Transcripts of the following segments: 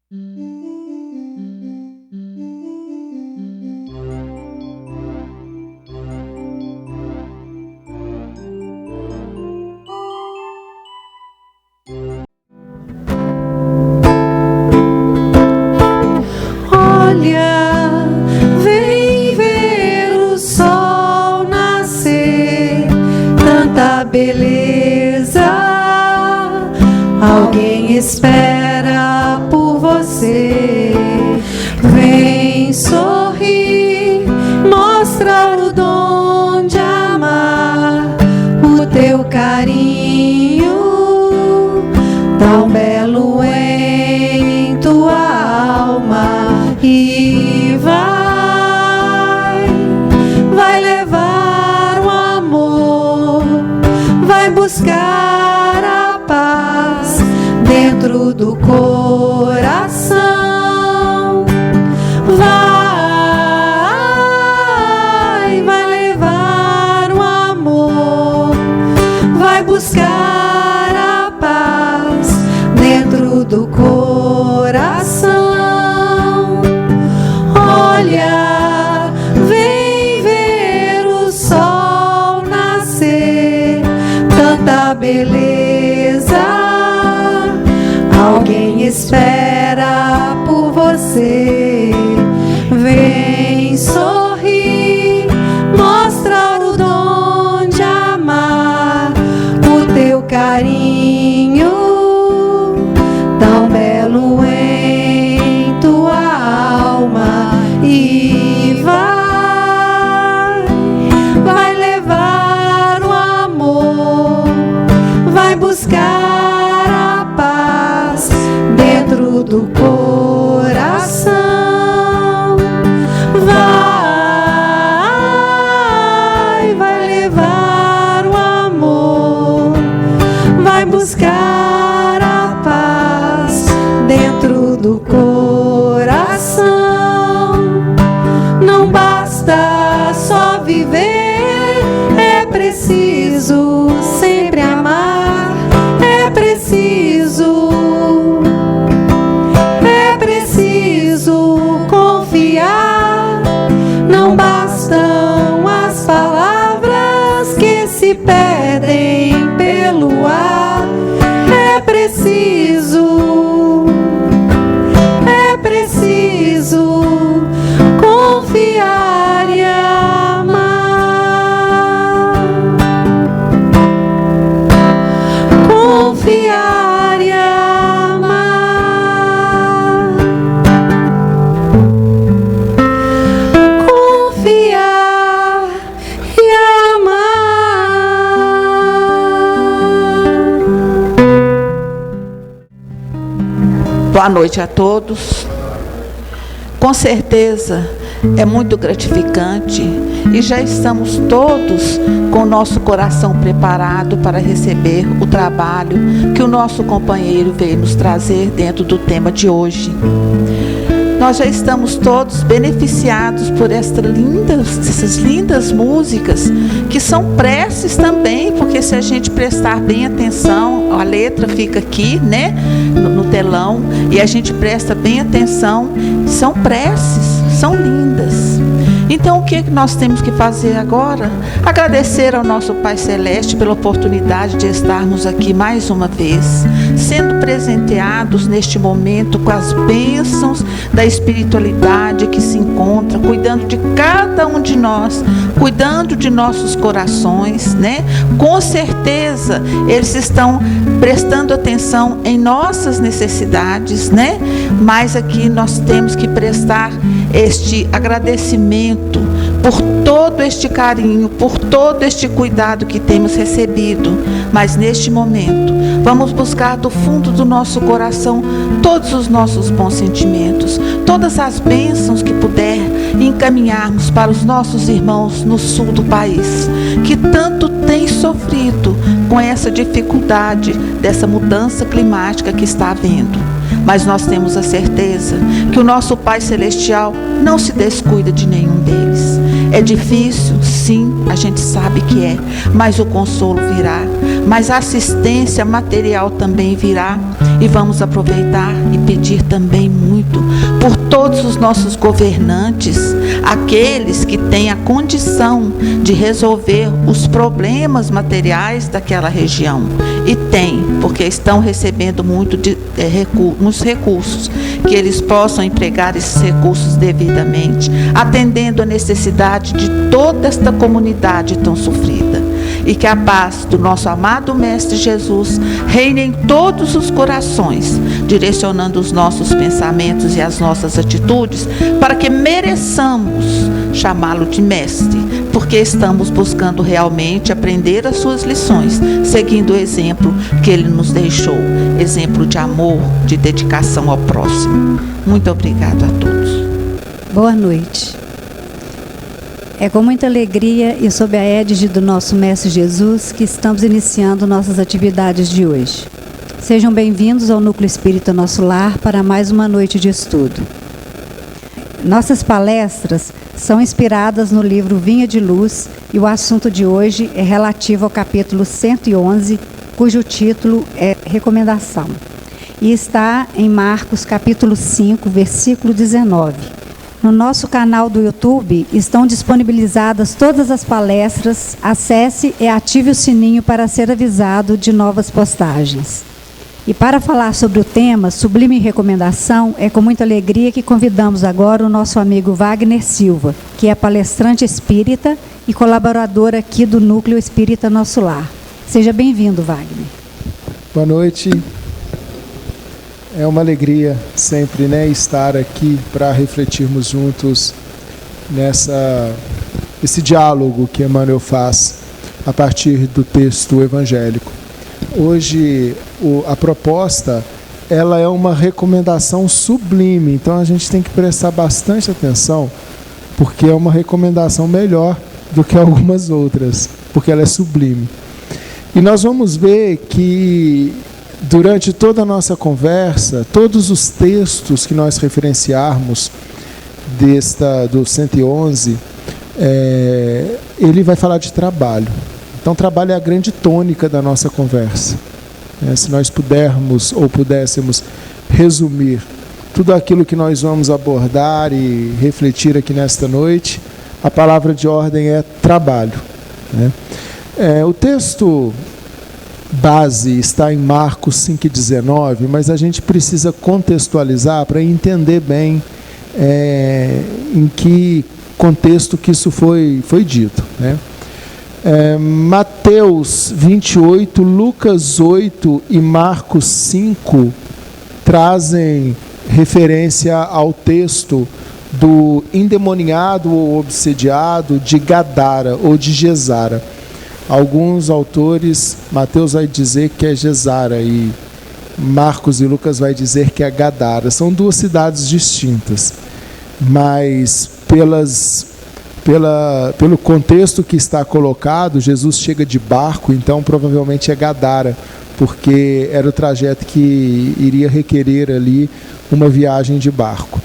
Olha, vem ver o sol nascer, tanta beleza. Alguém espera por você. Vem sorrir, mostra o dom de amar, o teu carinho tão belo em tua alma. E vai levar o amor, vai buscar a paz dentro do coração. Vai levar o amor, vai buscar a paz dentro do coração. Olha, vem ver o sol nascer, tanta beleza. Alguém espera por você. Vem sorrir, mostra o dom de amar, o teu carinho tão belo em tua alma. E vai levar o amor, vai buscar a paz dentro do coração. Vai levar o amor, vai buscar a paz dentro do coração. Não basta só viver, é preciso sempre amar, é preciso confiar. Não bastam as palavras que se perdem pelo ar. É preciso confiar e amar. Confiar e amar. Confiar e amar. Boa noite a todos. Com certeza é muito gratificante e já estamos todos com o nosso coração preparado para receber o trabalho que o nosso companheiro veio nos trazer dentro do tema de hoje. Nós já estamos todos beneficiados por essas lindas músicas, que são preces também, porque se a gente prestar bem atenção, a letra fica aqui, né, no telão, e a gente presta bem atenção, são preces, são lindas. Então o que nós temos que fazer agora? Agradecer ao nosso Pai Celeste pela oportunidade de estarmos aqui mais uma vez, sendo presenteados neste momento com as bênçãos da espiritualidade que se encontra, cuidando de cada um de nós, cuidando de nossos corações, né? Com certeza eles estão prestando atenção em nossas necessidades, né? Mas aqui nós temos que prestar este agradecimento por todo este carinho, por todo este cuidado que temos recebido. Mas neste momento, vamos buscar do fundo do nosso coração todos os nossos bons sentimentos, todas as bênçãos que puder, e encaminharmos para os nossos irmãos no sul do país, que tanto têm sofrido com essa dificuldade dessa mudança climática que está havendo. mas nós temos a certeza que o nosso Pai Celestial não se descuida de nenhum deles. É difícil, sim, a gente sabe que é, mas o consolo virá, mas a assistência material também virá, e vamos aproveitar e pedir também muito por todos os nossos governantes, aqueles que têm a condição de resolver os problemas materiais daquela região, e tem, porque estão recebendo muitos recursos, que eles possam empregar esses recursos devidamente, atendendo a necessidade de toda esta comunidade tão sofrida, e que a paz do nosso amado Mestre Jesus reine em todos os corações, direcionando os nossos pensamentos e as nossas atitudes, para que mereçamos chamá-lo de Mestre, porque estamos buscando realmente aprender as suas lições, seguindo o exemplo que ele nos deixou, exemplo de amor, de dedicação ao próximo. Muito obrigado a todos. Boa noite. É com muita alegria e sob a égide do nosso Mestre Jesus que estamos iniciando nossas atividades de hoje. Sejam bem-vindos ao Núcleo Espírita Nosso Lar para mais uma noite de estudo. Nossas palestras são inspiradas no livro Vinha de Luz, e o assunto de hoje é relativo ao capítulo 111, cujo título é Recomendação, e está em Marcos capítulo 5, versículo 19. No nosso canal do YouTube estão disponibilizadas todas as palestras. Acesse e ative o sininho para ser avisado de novas postagens. E para falar sobre o tema Sublime Recomendação, é com muita alegria que convidamos agora o nosso amigo Wagner Silva, que é palestrante espírita e colaborador aqui do Núcleo Espírita Nosso Lar. Seja bem-vindo, Wagner. Boa noite. É uma alegria sempre, estar aqui para refletirmos juntos esse diálogo que Emmanuel faz a partir do texto evangélico. Hoje, a proposta, ela é uma recomendação sublime, então a gente tem que prestar bastante atenção, porque é uma recomendação melhor do que algumas outras, porque ela é sublime. E nós vamos ver que durante toda a nossa conversa, todos os textos que nós referenciarmos do 111, ele vai falar de trabalho. Então, trabalho é a grande tônica da nossa conversa. Se nós pudéssemos resumir tudo aquilo que nós vamos abordar e refletir aqui nesta noite, a palavra de ordem é trabalho. O texto base está em Marcos 5,19, mas a gente precisa contextualizar para entender bem em que contexto que isso foi dito. Mateus 28, Lucas 8 e Marcos 5 trazem referência ao texto do endemoniado ou obsediado de Gadara ou de Gesara. Alguns autores, Mateus vai dizer que é Gesara e Marcos e Lucas vai dizer que é Gadara. São duas cidades distintas, mas pelo contexto que está colocado, Jesus chega de barco, então provavelmente é Gadara, porque era o trajeto que iria requerer ali uma viagem de barco.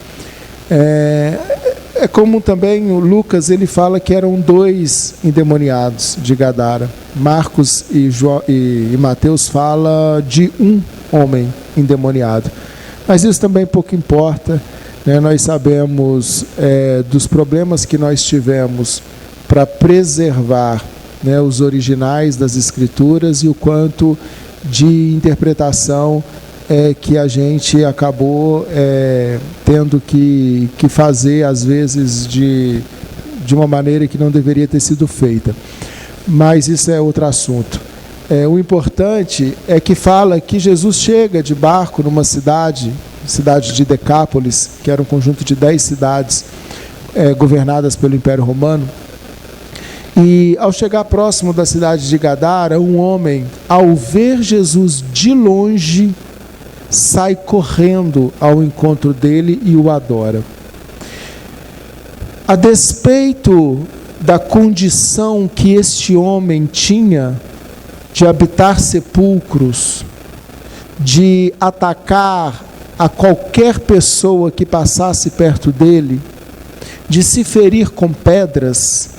É como também o Lucas, ele fala que eram 2 endemoniados de Gadara. Marcos e Mateus fala de um homem endemoniado. Mas isso também pouco importa. Nós sabemos dos problemas que nós tivemos para preservar os originais das Escrituras e o quanto de interpretação que a gente acabou tendo que fazer, às vezes, de uma maneira que não deveria ter sido feita. Mas isso é outro assunto. O importante é que fala que Jesus chega de barco numa cidade de Decápolis, que era um conjunto de 10 cidades governadas pelo Império Romano. E ao chegar próximo da cidade de Gadara, um homem, ao ver Jesus de longe, sai correndo ao encontro dele e o adora. A despeito da condição que este homem tinha de habitar sepulcros, de atacar a qualquer pessoa que passasse perto dele de se ferir com pedras,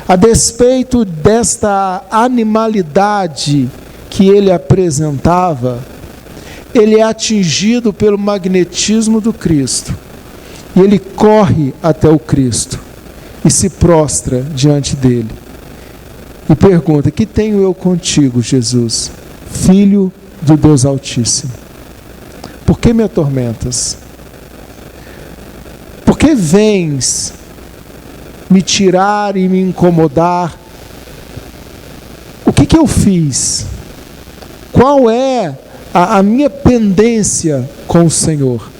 a despeito desta animalidade que ele apresentava, ele é atingido pelo magnetismo do Cristo. E ele corre até o Cristo e se prostra diante dele. E pergunta: que tenho eu contigo, Jesus, Filho do Deus Altíssimo? Por que me atormentas? Por que vens me tirar e me incomodar? O que eu fiz? Qual é a minha pendência com o Senhor?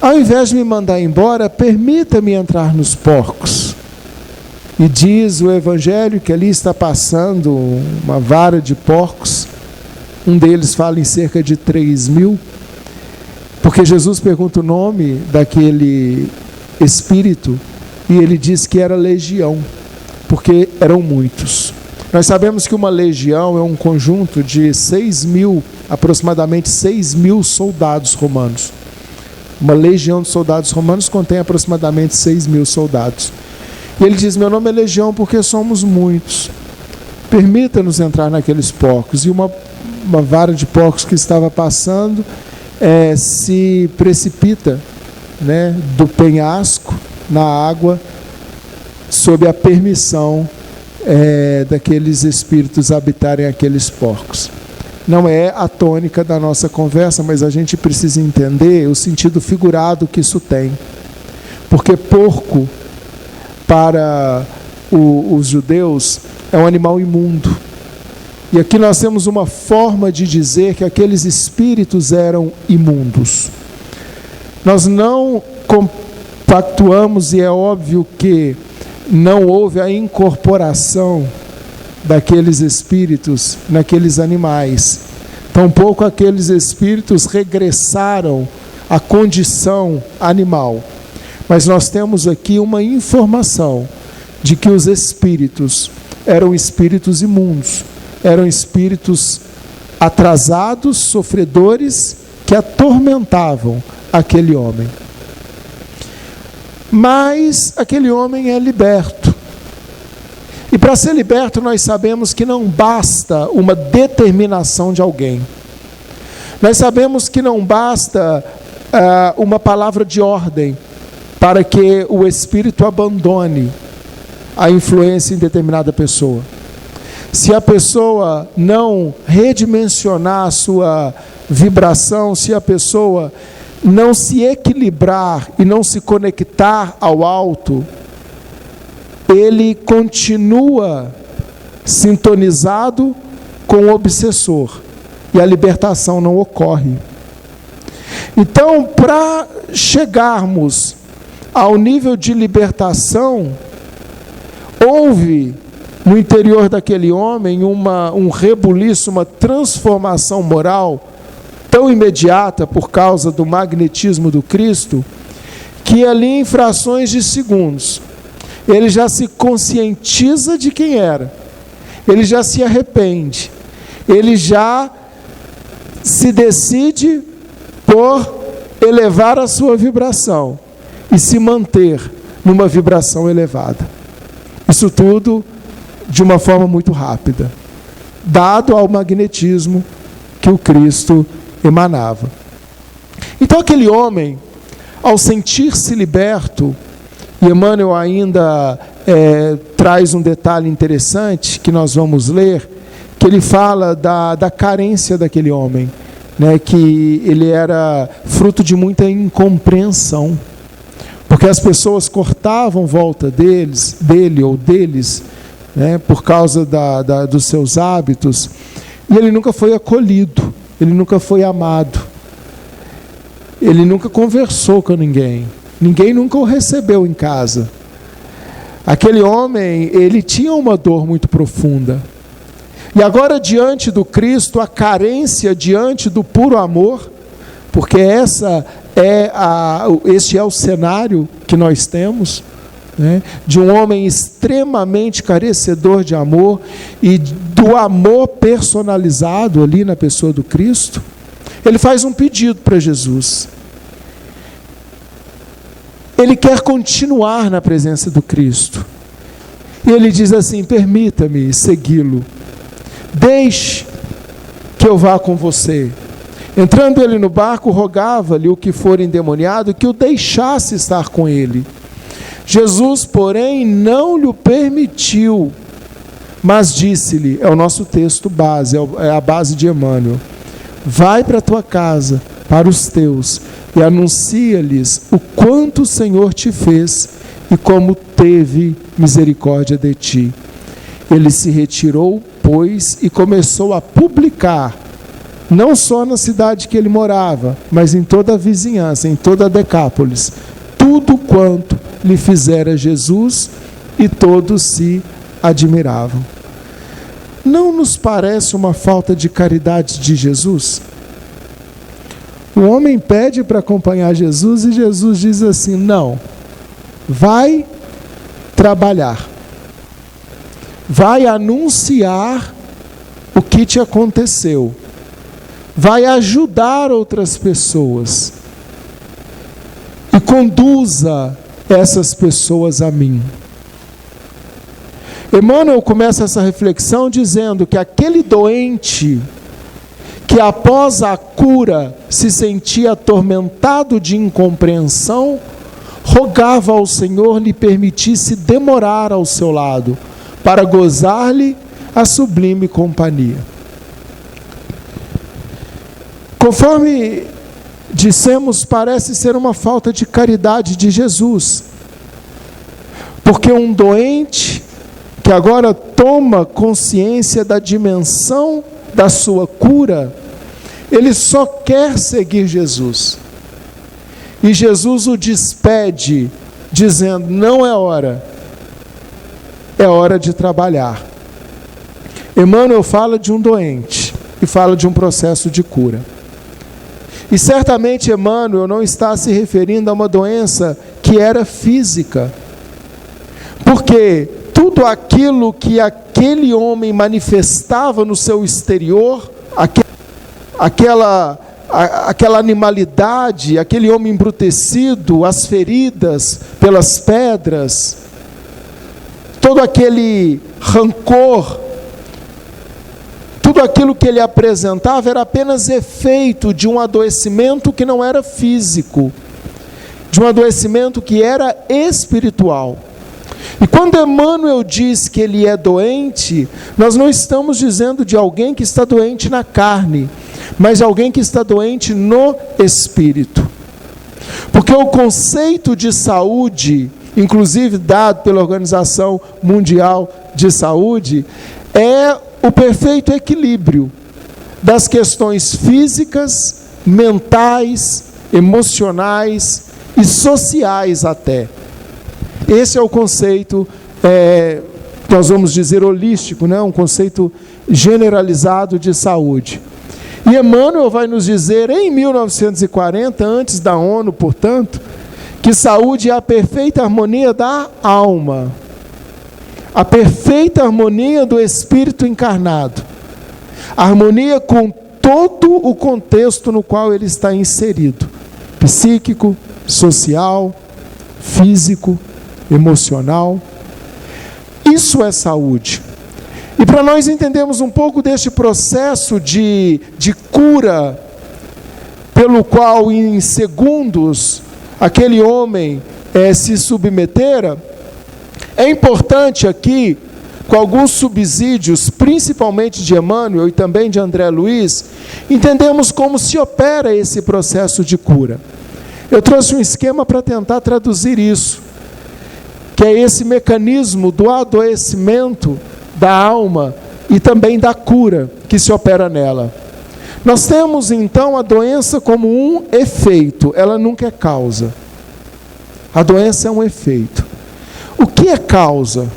Ao invés de me mandar embora, permita-me entrar nos porcos. E diz o Evangelho que ali está passando uma vara de porcos. Um deles fala em cerca de 3.000. Porque Jesus pergunta o nome daquele espírito e ele diz que era legião, porque eram muitos. Nós sabemos que uma legião é um conjunto de 6.000, aproximadamente 6.000 soldados romanos. Uma legião de soldados romanos contém aproximadamente 6.000 soldados. E ele diz: meu nome é legião porque somos muitos. Permita-nos entrar naqueles porcos. E uma vara de porcos que estava passando se precipita, né, do penhasco na água, sob a permissão daqueles espíritos habitarem aqueles porcos. Não é a tônica da nossa conversa, mas a gente precisa entender o sentido figurado que isso tem. Porque porco, para os judeus, é um animal imundo. E aqui nós temos uma forma de dizer que aqueles espíritos eram imundos. Nós não compactuamos, e é óbvio que não houve a incorporação daqueles espíritos naqueles animais. Tampouco aqueles espíritos regressaram à condição animal. Mas nós temos aqui uma informação de que os espíritos eram espíritos imundos, eram espíritos atrasados, sofredores, que atormentavam aquele homem. Mas aquele homem é liberto. E para ser liberto, nós sabemos que não basta uma determinação de alguém. Nós sabemos que não basta uma palavra de ordem para que o espírito abandone a influência em determinada pessoa. Se a pessoa não redimensionar a sua vibração, se a pessoa não se equilibrar e não se conectar ao alto, ele continua sintonizado com o obsessor e a libertação não ocorre. Então, para chegarmos ao nível de libertação, houve no interior daquele homem um rebuliço, uma transformação moral tão imediata por causa do magnetismo do Cristo, que ali em frações de segundos ele já se conscientiza de quem era, ele já se arrepende, ele já se decide por elevar a sua vibração e se manter numa vibração elevada. Isso tudo de uma forma muito rápida, dado ao magnetismo que o Cristo emanava. Então aquele homem, ao sentir-se liberto, e Emmanuel ainda traz um detalhe interessante que nós vamos ler, que ele fala da carência daquele homem, né, que ele era fruto de muita incompreensão, porque as pessoas cortavam volta dele ou deles, né, por causa dos seus hábitos, e ele nunca foi acolhido, ele nunca foi amado, ele nunca conversou com ninguém nunca o recebeu em casa. Aquele homem, ele tinha uma dor muito profunda, e agora diante do Cristo, a carência diante do puro amor, porque este é o cenário que nós temos, né, de um homem extremamente carecedor de amor, e do amor personalizado ali na pessoa do Cristo. ele faz um pedido para Jesus. Ele quer continuar na presença do Cristo. E ele diz assim: permita-me segui-lo. Deixe que eu vá com você. Entrando ele no barco, rogava-lhe o que for endemoniado que o deixasse estar com ele. Jesus, porém, não lhe permitiu, mas disse-lhe, é o nosso texto base, é a base de Emmanuel: vai para a tua casa, para os teus, e anuncia-lhes o quanto o Senhor te fez e como teve misericórdia de ti. Ele se retirou, pois, e começou a publicar, não só na cidade que ele morava, mas em toda a vizinhança, em toda a Decápolis, tudo quanto lhe fizera Jesus, e todos se admiravam. Não nos parece uma falta de caridade de Jesus? O homem pede para acompanhar Jesus e Jesus diz assim: não, vai trabalhar, vai anunciar o que te aconteceu, vai ajudar outras pessoas e conduza essas pessoas a mim. Emmanuel começa essa reflexão dizendo que aquele doente que após a cura se sentia atormentado de incompreensão, rogava ao Senhor lhe permitisse demorar ao seu lado, para gozar-lhe a sublime companhia. Conforme dissemos, parece ser uma falta de caridade de Jesus, porque um doente que agora toma consciência da dimensão da sua cura, ele só quer seguir Jesus. E Jesus o despede, dizendo: não é hora, é hora de trabalhar. Emmanuel fala de um doente e fala de um processo de cura. E certamente Emmanuel não está se referindo a uma doença que era física, porque tudo aquilo que aquele homem manifestava no seu exterior, aquela animalidade, aquele homem embrutecido, as feridas pelas pedras, todo aquele rancor, tudo aquilo que ele apresentava era apenas efeito de um adoecimento que não era físico, de um adoecimento que era espiritual. E quando Emmanuel diz que ele é doente, nós não estamos dizendo de alguém que está doente na carne, mas de alguém que está doente no espírito. Porque o conceito de saúde, inclusive dado pela Organização Mundial de Saúde, é o perfeito equilíbrio das questões físicas, mentais, emocionais e sociais até. Esse é o conceito, nós vamos dizer holístico, né? Um conceito generalizado de saúde. E Emmanuel vai nos dizer, em 1940, antes da ONU, portanto, que saúde é a perfeita harmonia da alma, a perfeita harmonia do espírito encarnado, a harmonia com todo o contexto no qual ele está inserido, psíquico, social, físico, emocional. Isso é saúde. E para nós entendermos um pouco deste processo de cura, pelo qual em segundos aquele homem se submetera, é importante aqui, com alguns subsídios, principalmente de Emmanuel e também de André Luiz, entendemos como se opera esse processo de cura. Eu trouxe um esquema para tentar traduzir isso, que é esse mecanismo do adoecimento da alma e também da cura que se opera nela. Nós temos então a doença como um efeito, ela nunca é causa. A doença é um efeito. O que é causa?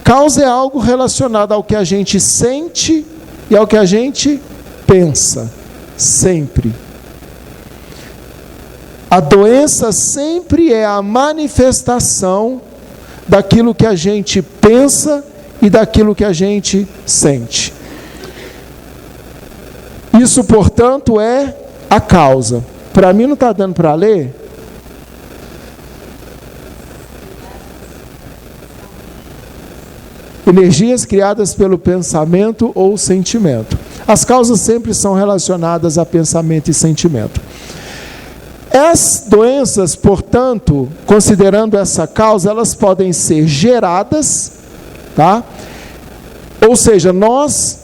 Causa é algo relacionado ao que a gente sente e ao que a gente pensa, sempre. A doença sempre é a manifestação daquilo que a gente pensa e daquilo que a gente sente. Isso, portanto, é a causa. Para mim não está dando para ler? Energias criadas pelo pensamento ou sentimento. As causas sempre são relacionadas a pensamento e sentimento. As doenças, portanto, considerando essa causa, elas podem ser geradas, tá? Ou seja, nós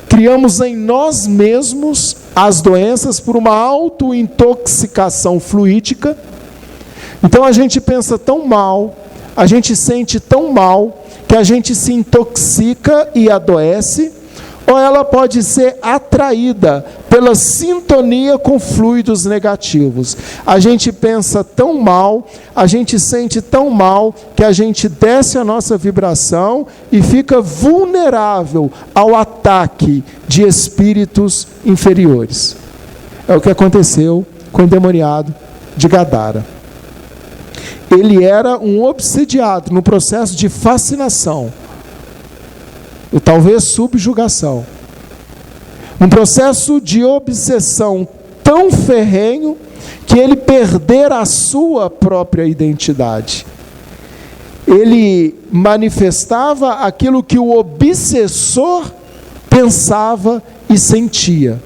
criamos em nós mesmos as doenças por uma autointoxicação fluídica. Então a gente pensa tão mal, a gente sente tão mal, que a gente se intoxica e adoece, ou ela pode ser atraída pela sintonia com fluidos negativos. A gente pensa tão mal, a gente sente tão mal, que a gente desce a nossa vibração e fica vulnerável ao ataque de espíritos inferiores. É o que aconteceu com o endemoniado de Gadara. Ele era um obsidiado no processo de fascinação, ou talvez subjugação, um processo de obsessão tão ferrenho que ele perdera a sua própria identidade. Ele manifestava aquilo que o obsessor pensava e sentia.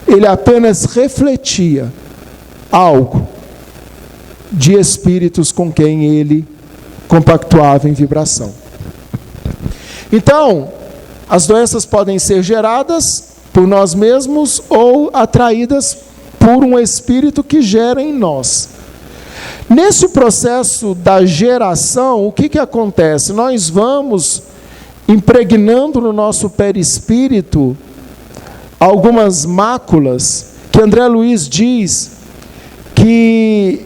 Ele apenas refletia algo de espíritos com quem ele compactuava em vibração. Então, as doenças podem ser geradas por nós mesmos ou atraídas por um espírito que gera em nós. Nesse processo da geração, o que acontece? Nós vamos impregnando no nosso perispírito algumas máculas, que André Luiz diz que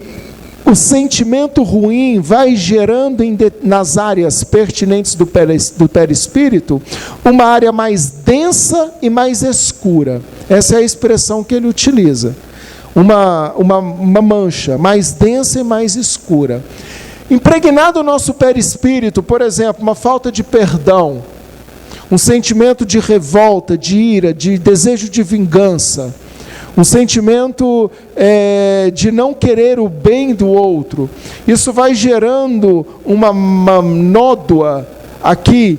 o sentimento ruim vai gerando nas áreas pertinentes do perispírito uma área mais densa e mais escura. Essa é a expressão que ele utiliza. Uma mancha mais densa e mais escura. Impregnado no nosso perispírito, por exemplo, uma falta de perdão, um sentimento de revolta, de ira, de desejo de vingança, um sentimento de não querer o bem do outro. Isso vai gerando uma nódoa aqui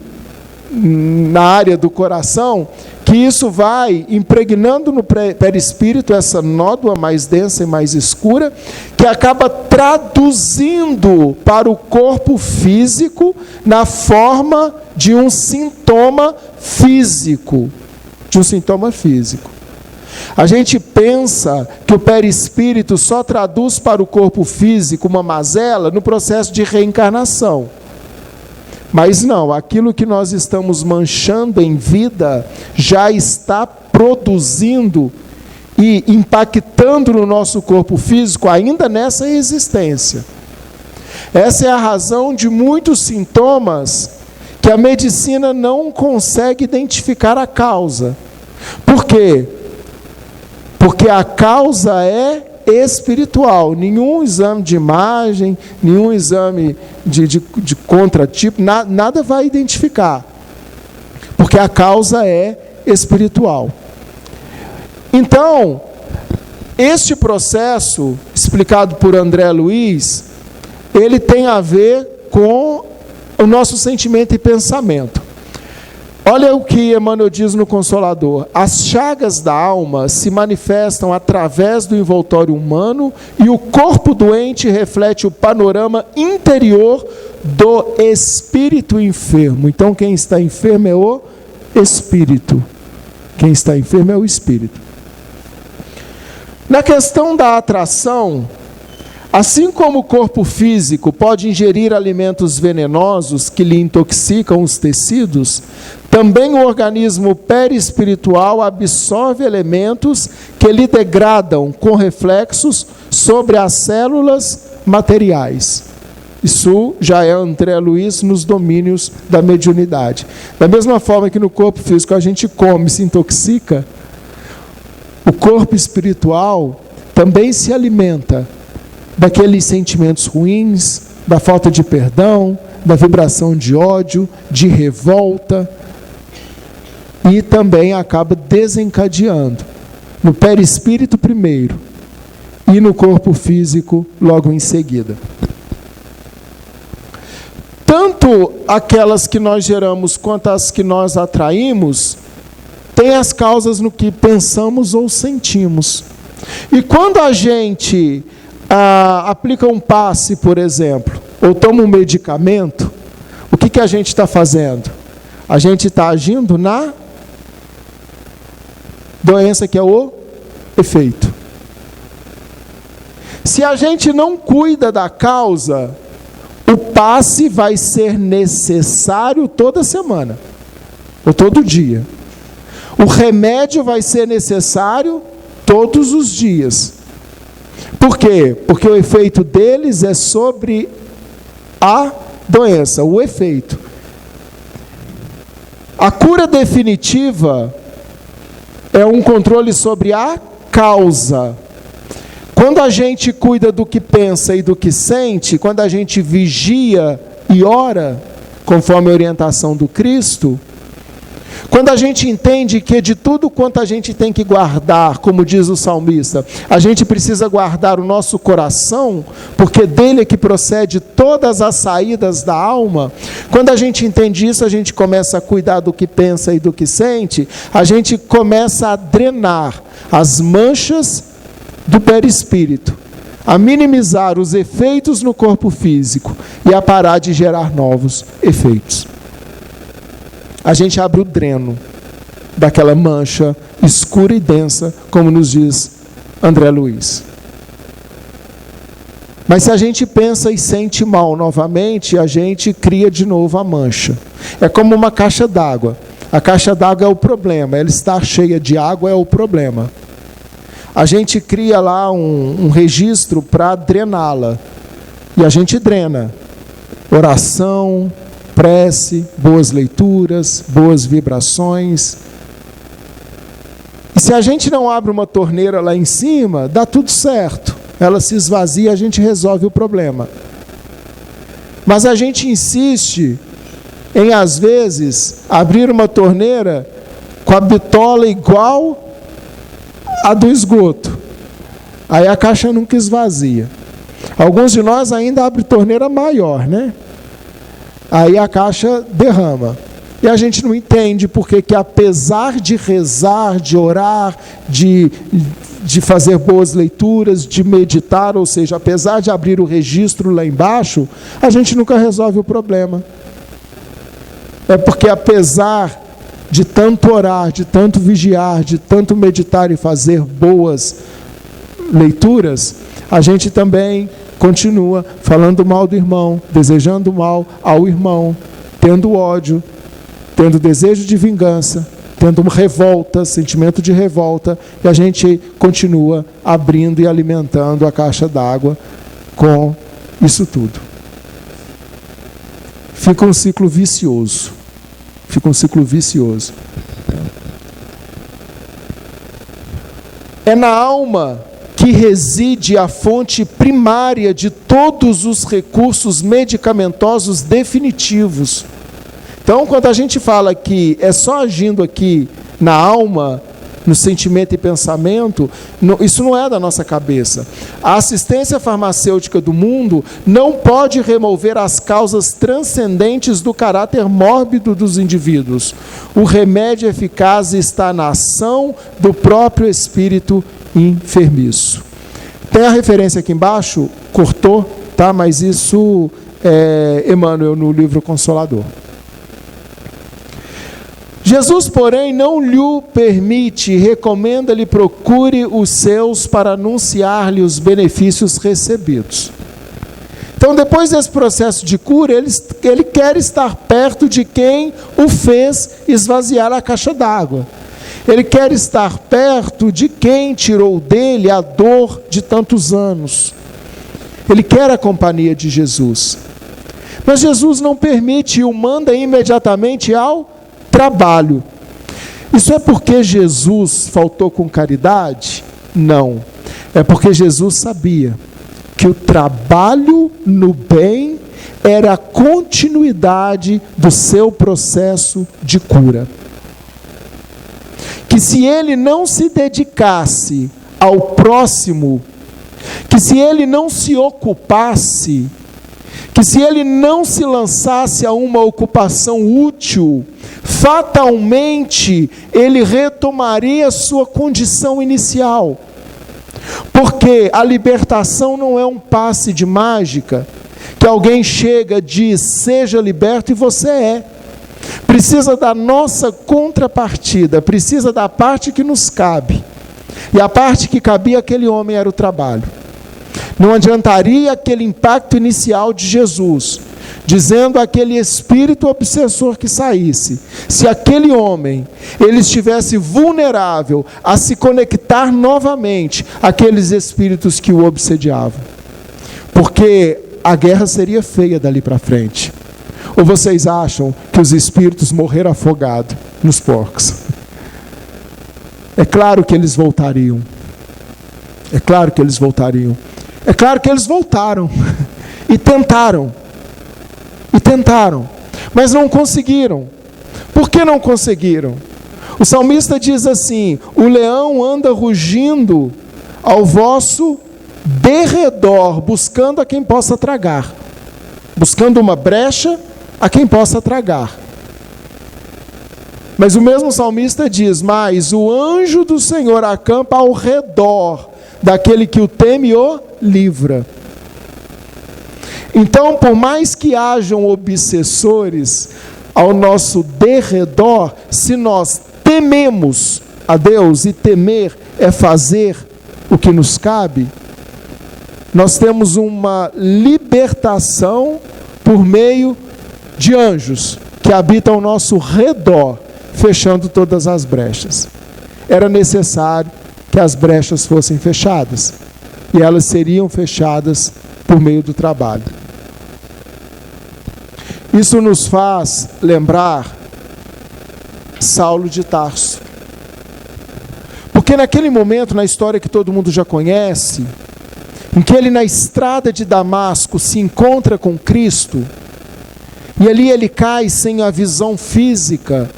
na área do coração, que isso vai impregnando no perispírito essa nódoa mais densa e mais escura, que acaba traduzindo para o corpo físico na forma de um sintoma físico. A gente pensa que o perispírito só traduz para o corpo físico uma mazela no processo de reencarnação. Mas não, aquilo que nós estamos manchando em vida já está produzindo e impactando no nosso corpo físico ainda nessa existência. Essa é a razão de muitos sintomas que a medicina não consegue identificar a causa. Por quê? Porque a causa é espiritual. Nenhum exame de imagem, nenhum exame de contratipo, nada vai identificar. Porque a causa é espiritual. Então, este processo, explicado por André Luiz, ele tem a ver com o nosso sentimento e pensamento. Olha o que Emmanuel diz no Consolador. As chagas da alma se manifestam através do envoltório humano e o corpo doente reflete o panorama interior do espírito enfermo. Então, quem está enfermo é o espírito. Quem está enfermo é o espírito. Na questão da atração, assim como o corpo físico pode ingerir alimentos venenosos que lhe intoxicam os tecidos, também o organismo perispiritual absorve elementos que lhe degradam com reflexos sobre as células materiais. Isso já é André Luiz nos domínios da mediunidade. Da mesma forma que no corpo físico a gente come e se intoxica, o corpo espiritual também se alimenta daqueles sentimentos ruins, da falta de perdão, da vibração de ódio, de revolta, e também acaba desencadeando no perispírito primeiro e no corpo físico logo em seguida. Tanto aquelas que nós geramos quanto as que nós atraímos têm as causas no que pensamos ou sentimos. E quando a gente aplica um passe, por exemplo, ou toma um medicamento, o que a gente está fazendo? A gente está agindo na doença, que é o efeito. Se a gente não cuida da causa, o passe vai ser necessário toda semana, ou todo dia. O remédio vai ser necessário todos os dias. Por quê? Porque o efeito deles é sobre a doença, o efeito. A cura definitiva é um controle sobre a causa. Quando a gente cuida do que pensa e do que sente, quando a gente vigia e ora, conforme a orientação do Cristo, quando a gente entende que de tudo quanto a gente tem que guardar, como diz o salmista, a gente precisa guardar o nosso coração, porque dele é que procede todas as saídas da alma. Quando a gente entende isso, a gente começa a cuidar do que pensa e do que sente, a gente começa a drenar as manchas do perispírito, a minimizar os efeitos no corpo físico e a parar de gerar novos efeitos. A gente abre o dreno daquela mancha escura e densa, como nos diz André Luiz. Mas se a gente pensa e sente mal novamente, a gente cria de novo a mancha. É como uma caixa d'água. A caixa d'água é o problema, ela estar cheia de água é o problema. A gente cria lá um registro para drená-la. E a gente drena. Oração, prece, boas leituras, boas vibrações. E se a gente não abre uma torneira lá em cima, dá tudo certo. Ela se esvazia, a gente resolve o problema. Mas a gente insiste em, às vezes, abrir uma torneira com a bitola igual a do esgoto. Aí a caixa nunca esvazia. Alguns de nós ainda abrem torneira maior, né? Aí a caixa derrama. E a gente não entende porque que apesar de rezar, de orar, de fazer boas leituras, de meditar, ou seja, apesar de abrir o registro lá embaixo, a gente nunca resolve o problema. É porque apesar de tanto orar, de tanto vigiar, de tanto meditar e fazer boas leituras, a gente também continua falando mal do irmão, desejando mal ao irmão, tendo ódio, tendo desejo de vingança, tendo revolta, sentimento de revolta, e a gente continua abrindo e alimentando a caixa d'água com isso tudo. Fica um ciclo vicioso. Fica um ciclo vicioso. É na alma que reside a fonte primária de todos os recursos medicamentosos definitivos. Então, quando a gente fala que é só agindo aqui na alma, no sentimento e pensamento, isso não é da nossa cabeça. A assistência farmacêutica do mundo não pode remover as causas transcendentes do caráter mórbido dos indivíduos. O remédio eficaz está na ação do próprio espírito enfermiço. Tem a referência aqui embaixo, cortou, tá? Mas isso é Emmanuel no livro Consolador. Jesus, porém, não lhe permite, recomenda-lhe procure os seus para anunciar-lhe os benefícios recebidos. Então, depois desse processo de cura, ele quer estar perto de quem o fez esvaziar a caixa d'água. Ele quer estar perto de quem tirou dele a dor de tantos anos. Ele quer a companhia de Jesus. Mas Jesus não permite e o manda imediatamente ao trabalho. Isso é porque Jesus faltou com caridade? Não. É porque Jesus sabia que o trabalho no bem era a continuidade do seu processo de cura. Que que se ele não se dedicasse ao próximo, que se ele não se ocupasse, que se ele não se lançasse a uma ocupação útil, fatalmente ele retomaria sua condição inicial. Porque a libertação não é um passe de mágica, que alguém chega, diz, seja liberto, e você é. Precisa da nossa contrapartida, precisa da parte que nos cabe. E a parte que cabia àquele homem era o trabalho. Não adiantaria aquele impacto inicial de Jesus, dizendo àquele espírito obsessor que saísse, se aquele homem, ele estivesse vulnerável a se conectar novamente àqueles espíritos que o obsediavam. Porque a guerra seria feia dali para frente. Ou vocês acham que os espíritos morreram afogados nos porcos? É claro que eles voltariam. É claro que eles voltariam. É claro que eles voltaram. E tentaram. E tentaram. Mas não conseguiram. Por que não conseguiram? O salmista diz assim: o leão anda rugindo ao vosso derredor, buscando a quem possa tragar. Buscando uma brecha a quem possa tragar. Mas o mesmo salmista diz: mas o anjo do Senhor acampa ao redor daquele que o teme e o livra. Então, por mais que hajam obsessores ao nosso derredor, se nós tememos a Deus, e temer é fazer o que nos cabe, nós temos uma libertação por meio de anjos que habitam ao nosso redor, fechando todas as brechas. Era necessário que as brechas fossem fechadas, e elas seriam fechadas por meio do trabalho. Isso nos faz lembrar Saulo de Tarso. Porque naquele momento, na história que todo mundo já conhece, em que ele na estrada de Damasco se encontra com Cristo, e ali ele cai sem a visão física,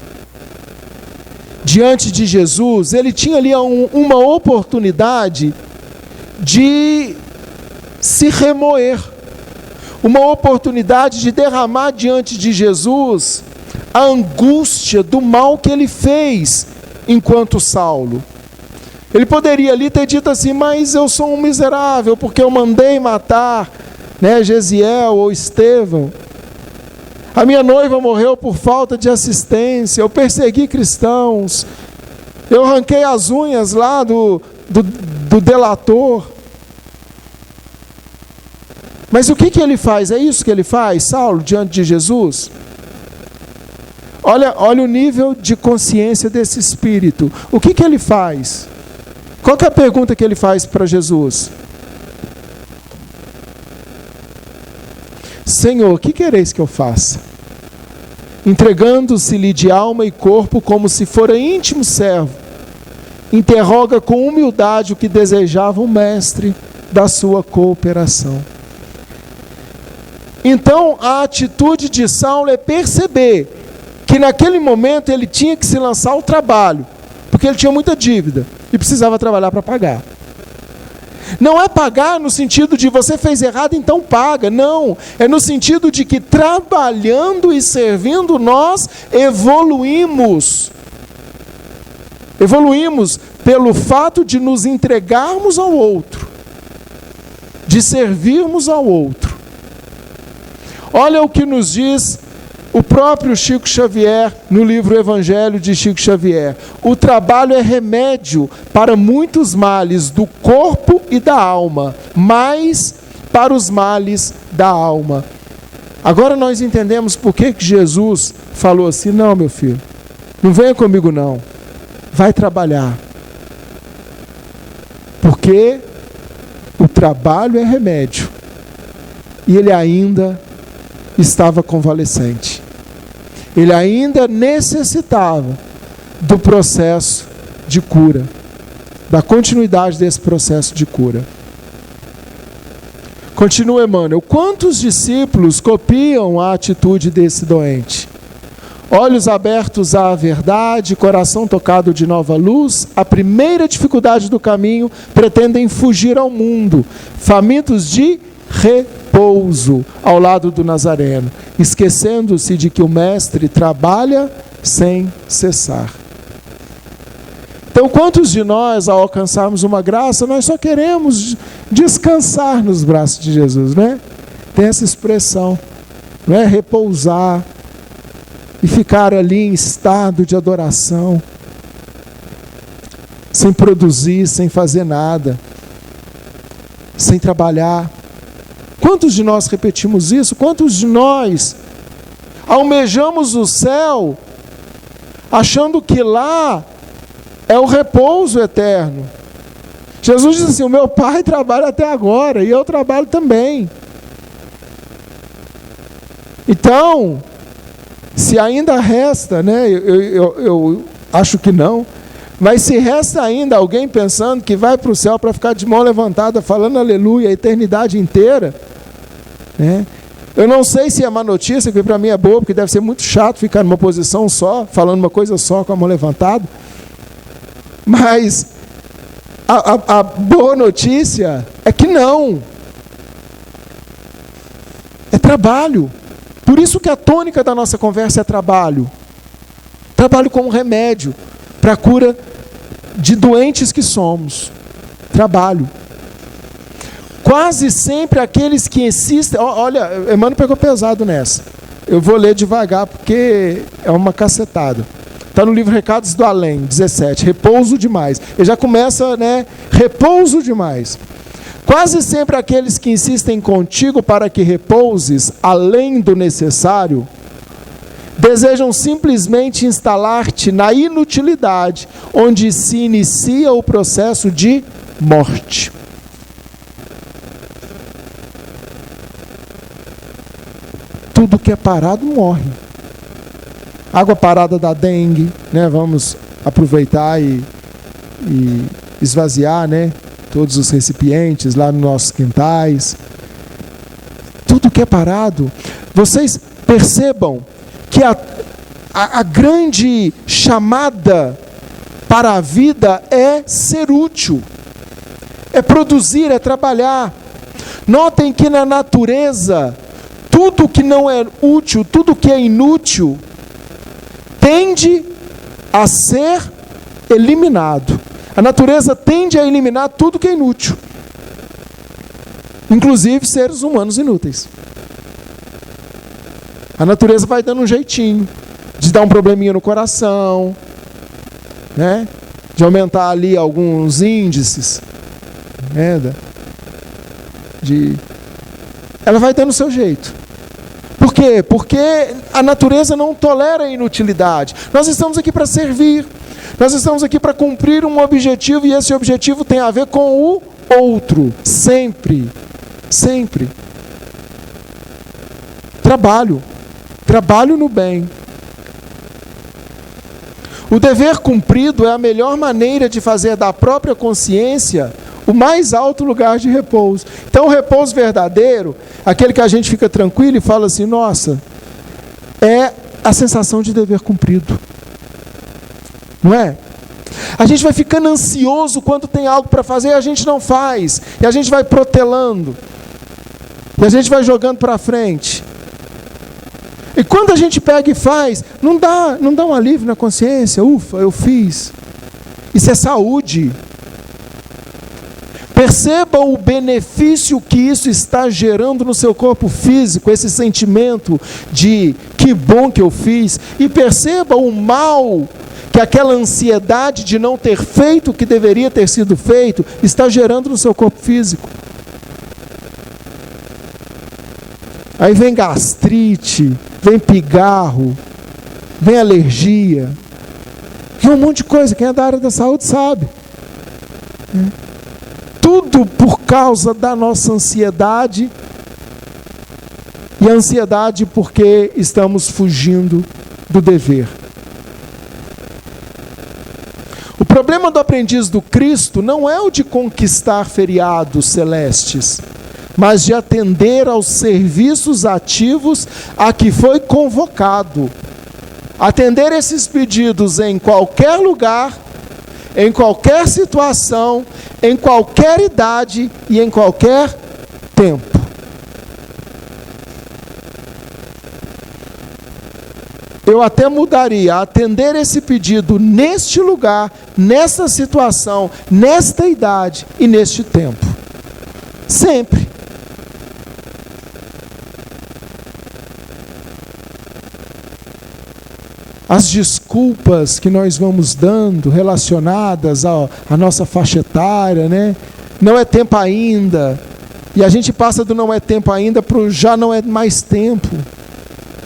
diante de Jesus, ele tinha ali uma oportunidade de se remoer, uma oportunidade de derramar diante de Jesus a angústia do mal que ele fez enquanto Saulo. Ele poderia ali ter dito assim: mas eu sou um miserável, porque eu mandei matar, Gesiel ou Estevão. A minha noiva morreu por falta de assistência, eu persegui cristãos, eu arranquei as unhas lá do delator. Mas o que ele faz? É isso que ele faz, Saulo, diante de Jesus? Olha o nível de consciência desse espírito. O que ele faz? Qual que é a pergunta que ele faz para Jesus? Senhor, o que quereis que eu faça? Entregando-se-lhe de alma e corpo como se fora íntimo servo, interroga com humildade o que desejava o mestre da sua cooperação. Então, a atitude de Saulo é perceber que naquele momento ele tinha que se lançar ao trabalho, porque ele tinha muita dívida e precisava trabalhar para pagar. Não é pagar no sentido de você fez errado, então paga. Não, é no sentido de que trabalhando e servindo nós evoluímos. Evoluímos pelo fato de nos entregarmos ao outro, de servirmos ao outro. Olha o que nos diz o próprio Chico Xavier no livro Evangelho de Chico Xavier. O trabalho é remédio para muitos males do corpo e da alma, mais para os males da alma. Agora nós entendemos por que Jesus falou assim: não, meu filho, não venha comigo não, vai trabalhar. Porque o trabalho é remédio. E ele ainda estava convalescente. Ele ainda necessitava do processo de cura, da continuidade desse processo de cura. Continua Emmanuel: quantos discípulos copiam a atitude desse doente? olhos abertos à verdade, coração tocado de nova luz, a primeira dificuldade do caminho, pretendem fugir ao mundo, famintos de repouso ao lado do Nazareno, esquecendo-se de que o Mestre trabalha sem cessar. Então, quantos de nós, ao alcançarmos uma graça, nós só queremos descansar nos braços de Jesus, né? Tem essa expressão, não é? Repousar e ficar ali em estado de adoração, sem produzir, sem fazer nada, sem trabalhar. Quantos de nós repetimos isso? Quantos de nós almejamos o céu, achando que lá é o repouso eterno? Jesus diz assim: o meu Pai trabalha até agora e eu trabalho também. Então, se ainda resta, né, eu acho que não, mas se resta ainda alguém pensando que vai para o céu para ficar de mão levantada falando aleluia a eternidade inteira, né? Eu não sei se é má notícia, que para mim é boa, porque deve ser muito chato ficar numa posição só, falando uma coisa só com a mão levantada, mas a boa notícia é que não. É trabalho. Por isso que a tônica da nossa conversa é trabalho. Trabalho como remédio para a cura de doentes que somos. Trabalho. Quase sempre aqueles que insistem... Olha, Emmanuel pegou pesado nessa. Eu vou ler devagar porque é uma cacetada. Está no livro Recados do Além, 17. Repouso demais. Ele já começa, né? Repouso demais. Quase sempre aqueles que insistem contigo para que repouses além do necessário, desejam simplesmente instalar-te na inutilidade, onde se inicia o processo de morte. Tudo que é parado morre. Água parada da dengue, né? Vamos aproveitar e esvaziar, né? Todos os recipientes lá nos nossos quintais. Tudo que é parado. Vocês percebam que a grande chamada para a vida é ser útil, é produzir, é trabalhar. Notem que na natureza, tudo que não é útil, tudo que é inútil, tende a ser eliminado. A natureza tende a eliminar tudo que é inútil, inclusive seres humanos inúteis. A natureza vai dando um jeitinho de dar um probleminha no coração, né? De aumentar ali alguns índices, né? Ela vai dando o seu jeito. Por quê? Porque a natureza não tolera a inutilidade. Nós estamos aqui para servir. Nós estamos aqui para cumprir um objetivo, e esse objetivo tem a ver com o outro. Sempre. Sempre. Trabalho. Trabalho no bem. O dever cumprido é a melhor maneira de fazer da própria consciência o mais alto lugar de repouso. Então, o repouso verdadeiro, aquele que a gente fica tranquilo e fala assim: nossa, é a sensação de dever cumprido. Não é? A gente vai ficando ansioso quando tem algo para fazer e a gente não faz. E a gente vai protelando. E a gente vai jogando para frente. E quando a gente pega e faz, não dá um alívio na consciência. Ufa, eu fiz. Isso é saúde. Perceba o benefício que isso está gerando no seu corpo físico, esse sentimento de que bom que eu fiz. E perceba o mal que aquela ansiedade de não ter feito o que deveria ter sido feito está gerando no seu corpo físico. Aí vem gastrite, vem pigarro, vem alergia, vem um monte de coisa. Quem é da área da saúde sabe. Tudo por causa da nossa ansiedade. E a ansiedade porque estamos fugindo do dever. O problema do aprendiz do Cristo não é o de conquistar feriados celestes, mas de atender aos serviços ativos a que foi convocado. atender esses pedidos em qualquer lugar, em qualquer situação, em qualquer idade e em qualquer tempo. Eu até mudaria, atender esse pedido neste lugar, nesta situação, nesta idade e neste tempo. Sempre. As desculpas que nós vamos dando relacionadas à nossa faixa etária, né? Não é tempo ainda. E a gente passa do não é tempo ainda para o já não é mais tempo.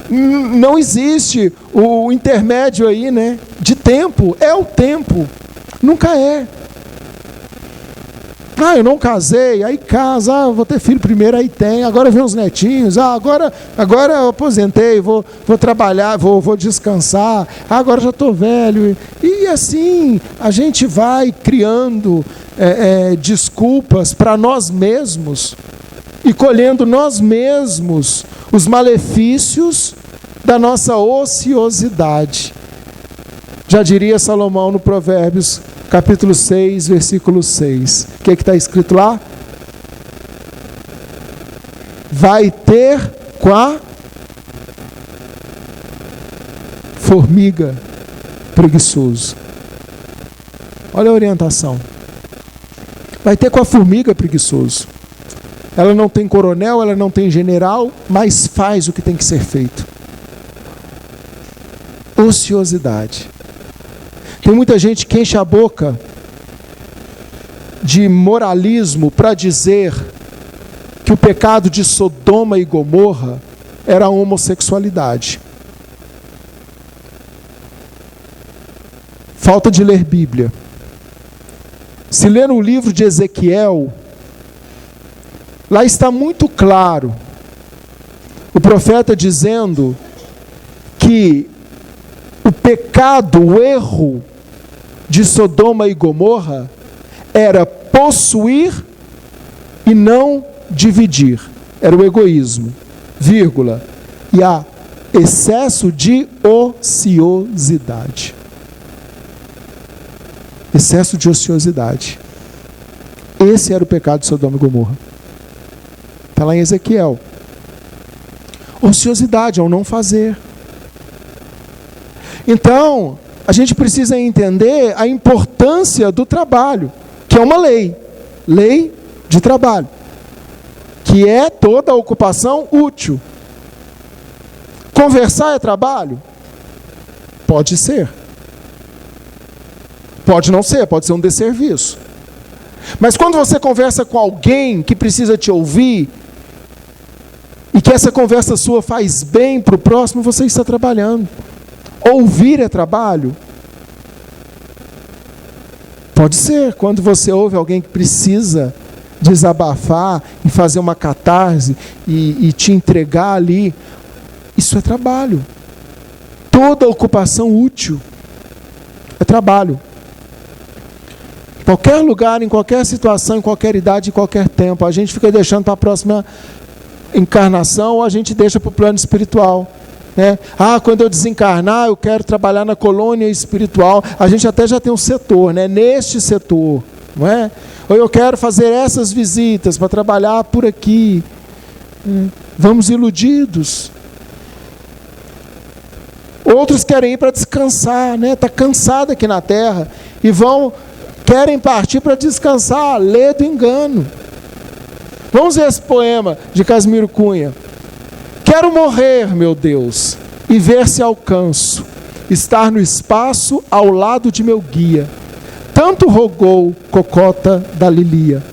Não existe o intermédio aí, né? De tempo. É o tempo. Nunca é. Ah, eu não casei, aí casa, vou ter filho primeiro, aí tem, agora vem os netinhos, agora eu aposentei, vou trabalhar, vou descansar, agora já estou velho. E assim, a gente vai criando desculpas para nós mesmos e colhendo nós mesmos os malefícios da nossa ociosidade. Já diria Salomão no Provérbios, capítulo 6, versículo 6. O que está escrito lá? Vai ter com a formiga preguiçoso. Olha a orientação. Vai ter com a formiga preguiçoso. Ela não tem coronel, ela não tem general, mas faz o que tem que ser feito. Ociosidade. Tem muita gente que enche a boca de moralismo para dizer que o pecado de Sodoma e Gomorra era a homossexualidade. Falta de ler Bíblia. Se ler o livro de Ezequiel, lá está muito claro o profeta dizendo que o pecado, o erro de Sodoma e Gomorra era possuir e não dividir. Era o egoísmo, vírgula, e a excesso de ociosidade. Excesso de ociosidade. Esse era o pecado de Sodoma e Gomorra. Está lá em Ezequiel. Ociosidade ao não fazer. Então, a gente precisa entender a importância do trabalho, que é uma lei de trabalho, que é toda a ocupação útil. Conversar é trabalho? Pode ser. Pode não ser, pode ser um desserviço. Mas quando você conversa com alguém que precisa te ouvir, e que essa conversa sua faz bem para o próximo, você está trabalhando. Ouvir é trabalho? Pode ser, quando você ouve alguém que precisa desabafar e fazer uma catarse e te entregar ali, isso é trabalho. Toda ocupação útil é trabalho. Em qualquer lugar, em qualquer situação, em qualquer idade, em qualquer tempo, a gente fica deixando para a próxima encarnação ou a gente deixa para o plano espiritual. Né? Quando eu desencarnar, eu quero trabalhar na colônia espiritual. A gente até já tem um setor, né? Neste setor, não é? Ou eu quero fazer essas visitas para trabalhar por aqui. Vamos iludidos. Outros querem ir para descansar, né? Está cansado aqui na terra e querem partir para descansar. Lê do engano. Vamos ver esse poema de Casimiro Cunha. Quero morrer, meu Deus, e ver se alcanço estar no espaço ao lado de meu guia. Tanto rogou Cocota da Lilia,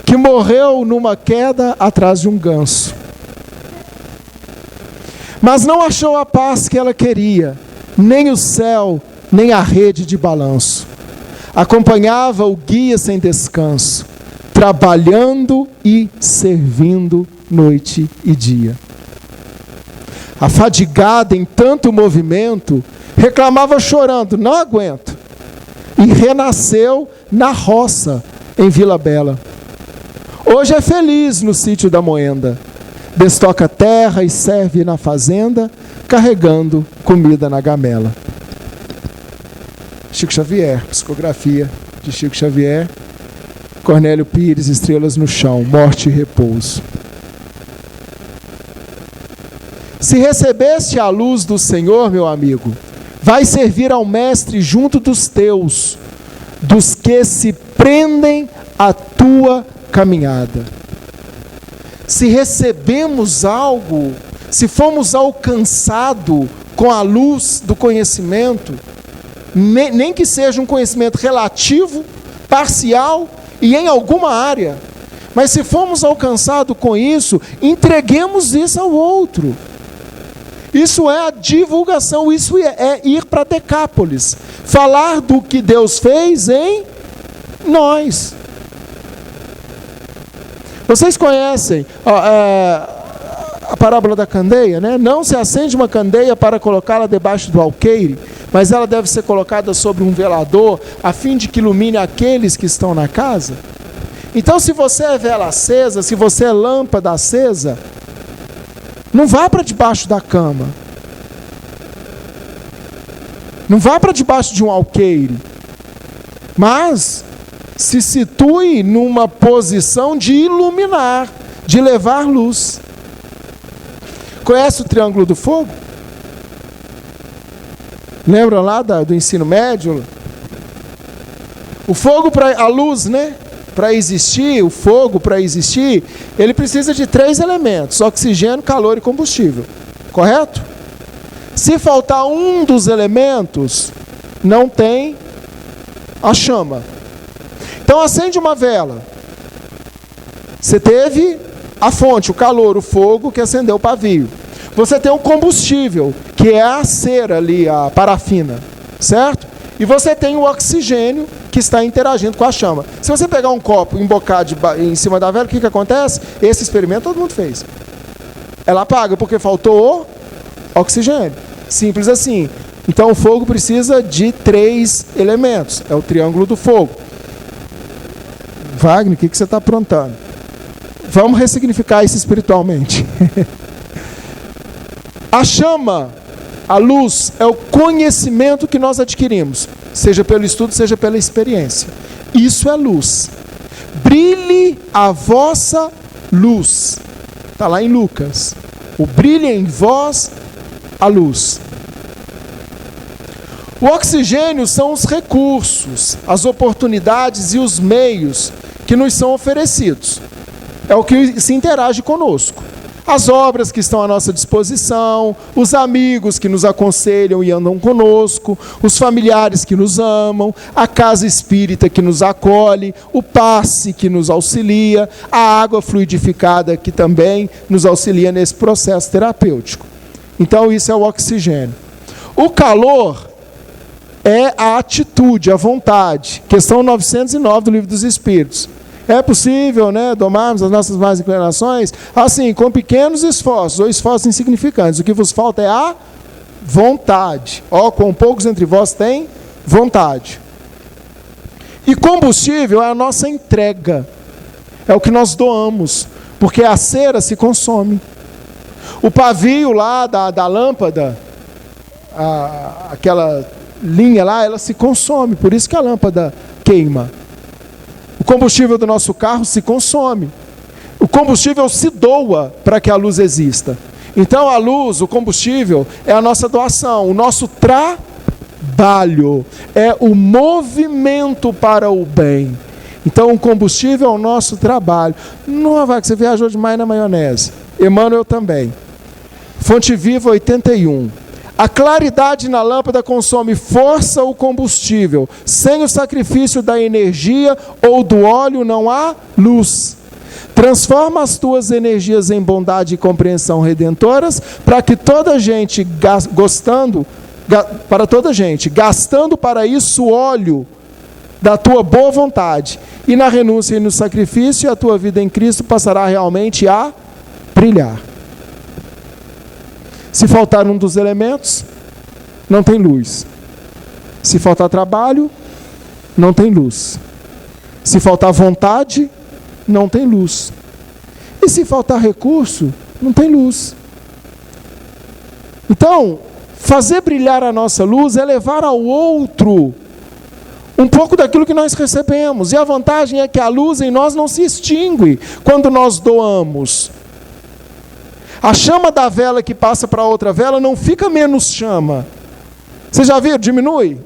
que morreu numa queda atrás de um ganso. Mas não achou a paz que ela queria, nem o céu, nem a rede de balanço. Acompanhava o guia sem descanso, trabalhando e servindo noite e dia. Afadigada em tanto movimento, reclamava chorando, não aguento. E renasceu na roça, em Vila Bela. Hoje é feliz no sítio da Moenda. Destoca terra e serve na fazenda, carregando com comida na gamela. Chico Xavier, psicografia de Chico Xavier. Cornélio Pires, Estrelas no Chão, Morte e Repouso. Se recebeste a luz do Senhor, meu amigo, vai servir ao Mestre junto dos teus, dos que se prendem à tua caminhada. Se recebemos algo, se fomos alcançados com a luz do conhecimento, nem que seja um conhecimento relativo, parcial e em alguma área, mas se fomos alcançados com isso, entreguemos isso ao outro. Isso é a divulgação, isso é ir para Decápolis, falar do que Deus fez em nós. Vocês conhecem a parábola da candeia, né? Não se acende uma candeia para colocá-la debaixo do alqueire, mas ela deve ser colocada sobre um velador, a fim de que ilumine aqueles que estão na casa. Então, se você é vela acesa, se você é lâmpada acesa, não vá para debaixo da cama. Não vá para debaixo de um alqueire. Mas se situe numa posição de iluminar, de levar luz. Conhece o Triângulo do Fogo? Lembram lá do ensino médio? O fogo, a luz, né? Para existir, o fogo para existir, ele precisa de 3 elementos: oxigênio, calor e combustível. Correto? Se faltar um dos elementos, não tem a chama. Então acende uma vela. Você teve a fonte, o calor, o fogo que acendeu o pavio. Você tem o combustível, que é a cera ali, a parafina, certo? E você tem o oxigênio que está interagindo com a chama. Se você pegar um copo e embocar em cima da vela, o que acontece? Esse experimento todo mundo fez. Ela apaga porque faltou o oxigênio. Simples assim. Então o fogo precisa de 3 elementos. É o triângulo do fogo. Wagner, o que você está aprontando? Vamos ressignificar isso espiritualmente. A chama, a luz, é o conhecimento que nós adquirimos, seja pelo estudo, seja pela experiência. Isso é luz. Brilhe a vossa luz. Está lá em Lucas. O brilhe em vós a luz. O oxigênio são os recursos, as oportunidades e os meios que nos são oferecidos. É o que se interage conosco. As obras que estão à nossa disposição, os amigos que nos aconselham e andam conosco, os familiares que nos amam, a casa espírita que nos acolhe, o passe que nos auxilia, a água fluidificada que também nos auxilia nesse processo terapêutico. Então isso é o oxigênio. O calor é a atitude, a vontade. Questão 909 do Livro dos Espíritos. É possível, né, domarmos as nossas más inclinações, assim, com pequenos esforços, ou esforços insignificantes. O que vos falta é a vontade. Com poucos entre vós tem vontade. E combustível é a nossa entrega. É o que nós doamos, porque a cera se consome. O pavio lá da lâmpada, aquela linha lá, ela se consome, por isso que a lâmpada queima. O combustível do nosso carro se consome. O combustível se doa para que a luz exista. Então a luz, o combustível, é a nossa doação, o nosso trabalho, é o movimento para o bem. Então o combustível é o nosso trabalho. Não, vai que você viajou demais na maionese. Emmanuel também. Fonte Viva 81. A claridade na lâmpada consome força ou combustível. Sem o sacrifício da energia ou do óleo não há luz. Transforma as tuas energias em bondade e compreensão redentoras, para que toda gente gastando para isso óleo da tua boa vontade, e na renúncia e no sacrifício, a tua vida em Cristo passará realmente a brilhar. Se faltar um dos elementos, não tem luz. Se faltar trabalho, não tem luz. Se faltar vontade, não tem luz. E se faltar recurso, não tem luz. Então, Fazer brilhar a nossa luz é levar ao outro um pouco daquilo que nós recebemos. E a vantagem é que a luz em nós não se extingue quando nós doamos. A chama da vela que passa para outra vela não fica menos chama. Você já viu? Diminui.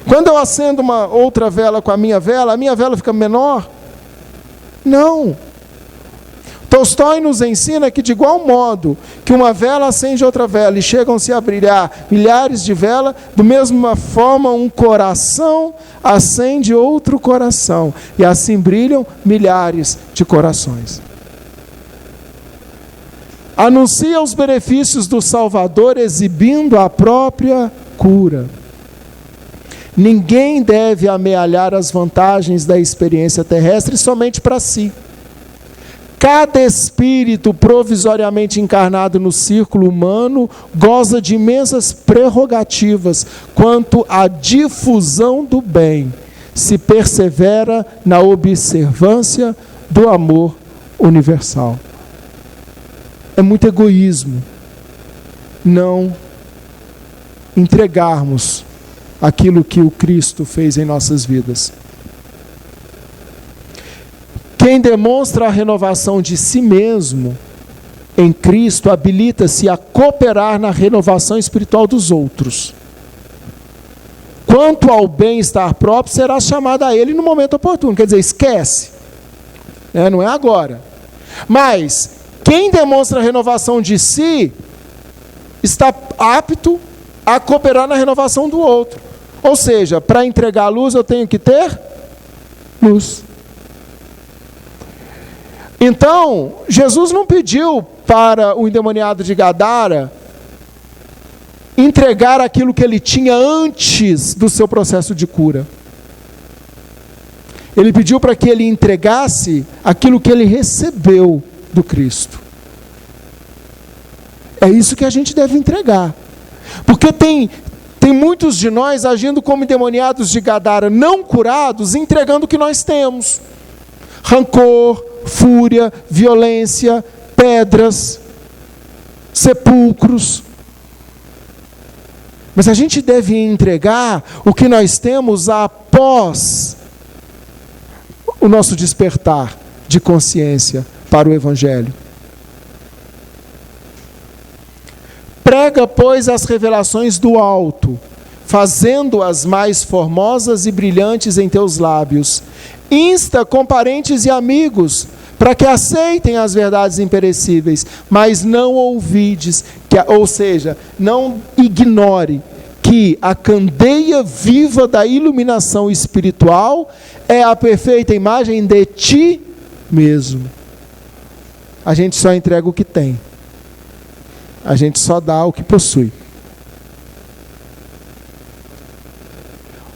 Quando eu acendo uma outra vela com a minha vela fica menor? Não. Tolstói nos ensina que de igual modo que uma vela acende outra vela e chegam-se a brilhar milhares de velas, da mesma forma um coração acende outro coração, e assim brilham milhares de corações. Anuncia os benefícios do Salvador exibindo a própria cura. Ninguém deve amealhar as vantagens da experiência terrestre somente para si. Cada espírito provisoriamente encarnado no círculo humano goza de imensas prerrogativas quanto à difusão do bem, se persevera na observância do amor universal. É muito egoísmo não entregarmos aquilo que o Cristo fez em nossas vidas. Quem demonstra a renovação de si mesmo em Cristo habilita-se a cooperar na renovação espiritual dos outros. Quanto ao bem-estar próprio, será chamado a ele no momento oportuno. Quer dizer, esquece. Não é agora. Mas quem demonstra a renovação de si está apto a cooperar na renovação do outro. Ou seja, para entregar a luz eu tenho que ter luz. Então, Jesus não pediu para o endemoniado de Gadara entregar aquilo que ele tinha antes do seu processo de cura. Ele pediu para que ele entregasse aquilo que ele recebeu do Cristo. É isso que a gente deve entregar. Porque tem muitos de nós agindo como endemoniados de Gadara não curados, entregando o que nós temos. Rancor, fúria, violência, pedras, sepulcros. Mas a gente deve entregar o que nós temos após o nosso despertar de consciência para o Evangelho. Prega, pois, as revelações do alto, fazendo-as mais formosas e brilhantes em teus lábios. Insta com parentes e amigos, para que aceitem as verdades imperecíveis, mas não ouvides, ou seja, não ignore que a candeia viva da iluminação espiritual é a perfeita imagem de ti mesmo. A gente só entrega o que tem. A gente só dá o que possui.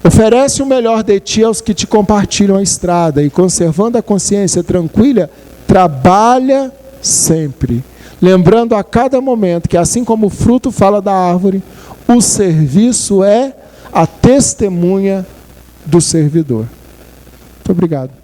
Oferece o melhor de ti aos que te compartilham a estrada, e conservando a consciência tranquila, trabalha sempre, lembrando a cada momento que, assim como o fruto fala da árvore, o serviço é a testemunha do servidor. Muito obrigado.